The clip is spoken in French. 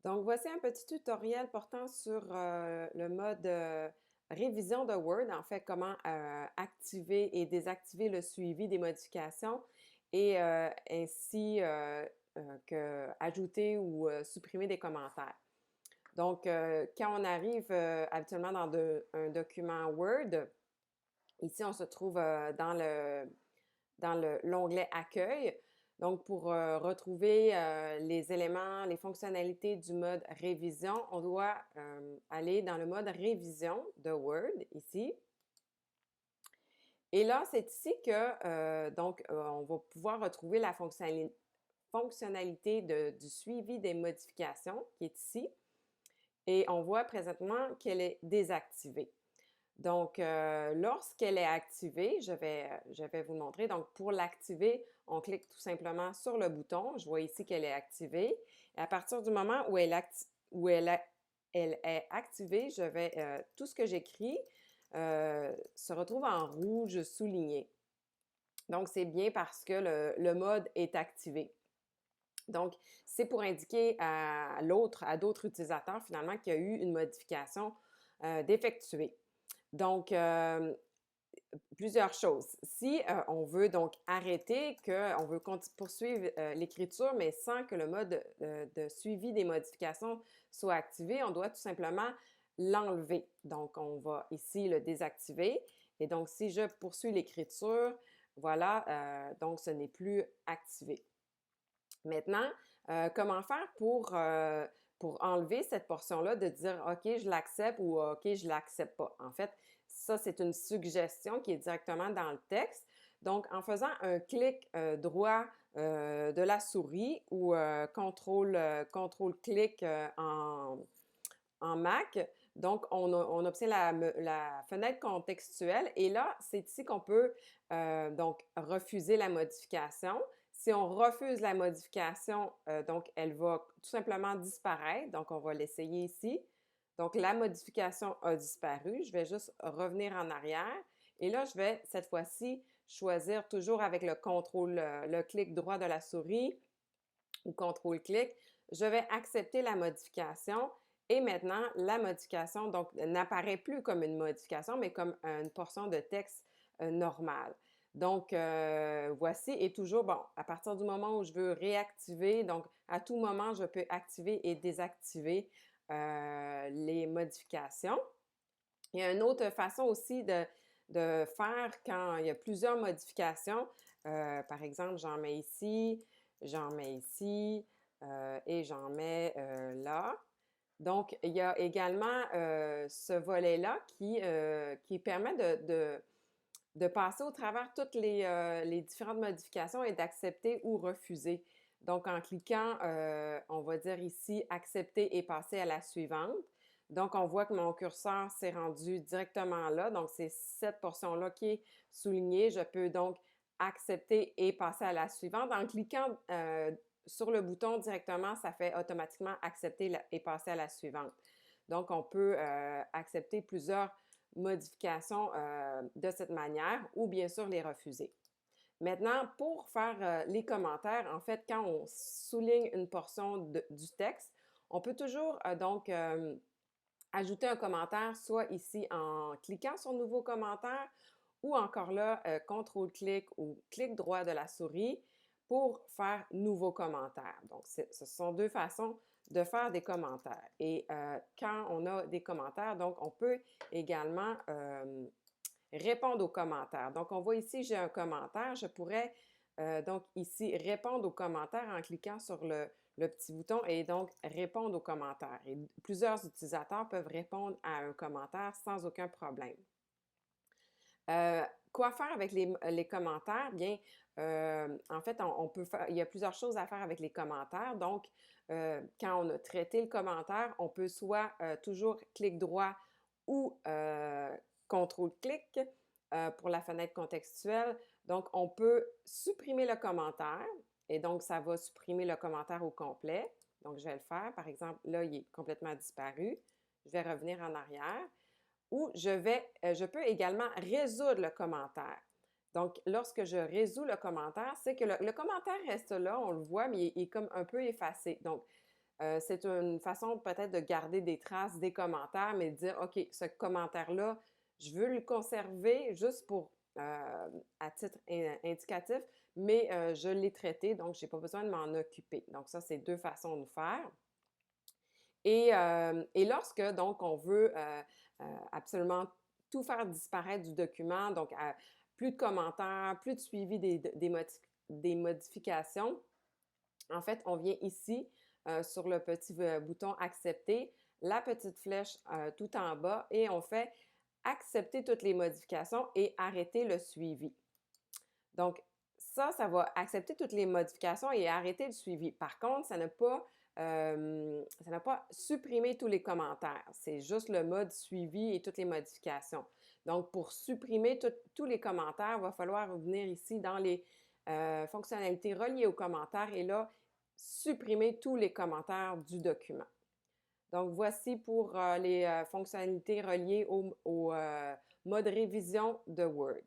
Donc, voici un petit tutoriel portant sur le mode révision de Word, en fait, comment activer et désactiver le suivi des modifications et ainsi que ajouter ou supprimer des commentaires. Donc, quand on arrive habituellement dans un document Word, ici, on se trouve dans l'onglet Accueil. Donc, pour retrouver les éléments, les fonctionnalités du mode révision, on doit aller dans le mode révision de Word, ici. Et là, c'est ici que, on va pouvoir retrouver la fonctionnalité du suivi des modifications qui est ici. Et on voit présentement qu'elle est désactivée. Donc, lorsqu'elle est activée, je vais vous le montrer. Donc, pour l'activer, on clique tout simplement sur le bouton. Je vois ici qu'elle est activée. Et à partir du moment où elle est activée, tout ce que j'écris se retrouve en rouge souligné. Donc, c'est bien parce que le mode est activé. Donc, c'est pour indiquer à d'autres utilisateurs finalement qu'il y a eu une modification d'effectuer. Donc, plusieurs choses. Si on veut donc arrêter, qu'on veut poursuivre l'écriture, mais sans que le mode de suivi des modifications soit activé, on doit tout simplement l'enlever. Donc, on va ici le désactiver. Et donc, si je poursuis l'écriture, voilà, donc ce n'est plus activé. Maintenant, comment faire pour enlever cette portion-là, de dire OK, je l'accepte ou OK, je ne l'accepte pas. En fait, ça, c'est une suggestion qui est directement dans le texte. Donc, en faisant un clic droit de la souris ou contrôle-clic en Mac, donc on obtient la fenêtre contextuelle et là, c'est ici qu'on peut donc refuser la modification. Si on refuse la modification, donc elle va tout simplement disparaître. Donc, on va l'essayer ici. Donc, la modification a disparu. Je vais juste revenir en arrière. Et là, je vais cette fois-ci choisir toujours avec le clic droit de la souris ou contrôle-clic. Je vais accepter la modification et maintenant, la modification donc n'apparaît plus comme une modification, mais comme une portion de texte normale. Donc, voici, et toujours, bon, à partir du moment où je veux réactiver, donc à tout moment, je peux activer et désactiver les modifications. Il y a une autre façon aussi de faire quand il y a plusieurs modifications. Par exemple, j'en mets ici et j'en mets là. Donc, il y a également ce volet-là qui permet de passer au travers toutes les différentes modifications et d'accepter ou refuser. Donc, en cliquant, on va dire ici accepter et passer à la suivante. Donc, on voit que mon curseur s'est rendu directement là. Donc, c'est cette portion-là qui est soulignée. Je peux donc accepter et passer à la suivante. En cliquant sur le bouton directement, ça fait automatiquement accepter et passer à la suivante. Donc, on peut accepter plusieurs modifications de cette manière ou bien sûr les refuser. Maintenant, pour faire les commentaires, en fait, quand on souligne une portion du texte, on peut toujours ajouter un commentaire, soit ici en cliquant sur Nouveau commentaire ou encore là, contrôle-clic ou clic droit de la souris pour faire Nouveau commentaire. Donc, ce sont deux façons de faire des commentaires. Et quand on a des commentaires, donc on peut également répondre aux commentaires. Donc, on voit ici, j'ai un commentaire. Je pourrais donc ici répondre aux commentaires en cliquant sur le petit bouton et donc répondre aux commentaires. Et plusieurs utilisateurs peuvent répondre à un commentaire sans aucun problème. Quoi faire avec les commentaires? Bien, en fait, on peut faire, il y a plusieurs choses à faire avec les commentaires. Donc, quand on a traité le commentaire, on peut soit toujours clic droit ou contrôle-clic pour la fenêtre contextuelle. Donc, on peut supprimer le commentaire et donc, ça va supprimer le commentaire au complet. Donc, je vais le faire. Par exemple, là, il est complètement disparu. Je vais revenir en arrière ou je peux également résoudre le commentaire. Donc, lorsque je résous le commentaire, c'est que le commentaire reste là, on le voit, mais il est comme un peu effacé. Donc, C'est une façon peut-être de garder des traces des commentaires, mais de dire, OK, ce commentaire-là, je veux le conserver juste pour, à titre indicatif, mais je l'ai traité, donc je n'ai pas besoin de m'en occuper. Donc ça, c'est deux façons de faire. Et lorsque, donc, on veut absolument tout faire disparaître du document, donc plus de commentaires, plus de suivi des modifications, en fait, on vient ici sur le petit bouton Accepter, la petite flèche tout en bas et on fait Accepter toutes les modifications et arrêter le suivi. Donc, ça va accepter toutes les modifications et arrêter le suivi. Par contre, ça n'a pas supprimé tous les commentaires. C'est juste le mode suivi et toutes les modifications. Donc, pour supprimer tous les commentaires, il va falloir venir ici dans les fonctionnalités reliées aux commentaires et là, supprimer tous les commentaires du document. Donc, voici pour les fonctionnalités reliées au mode révision de Word.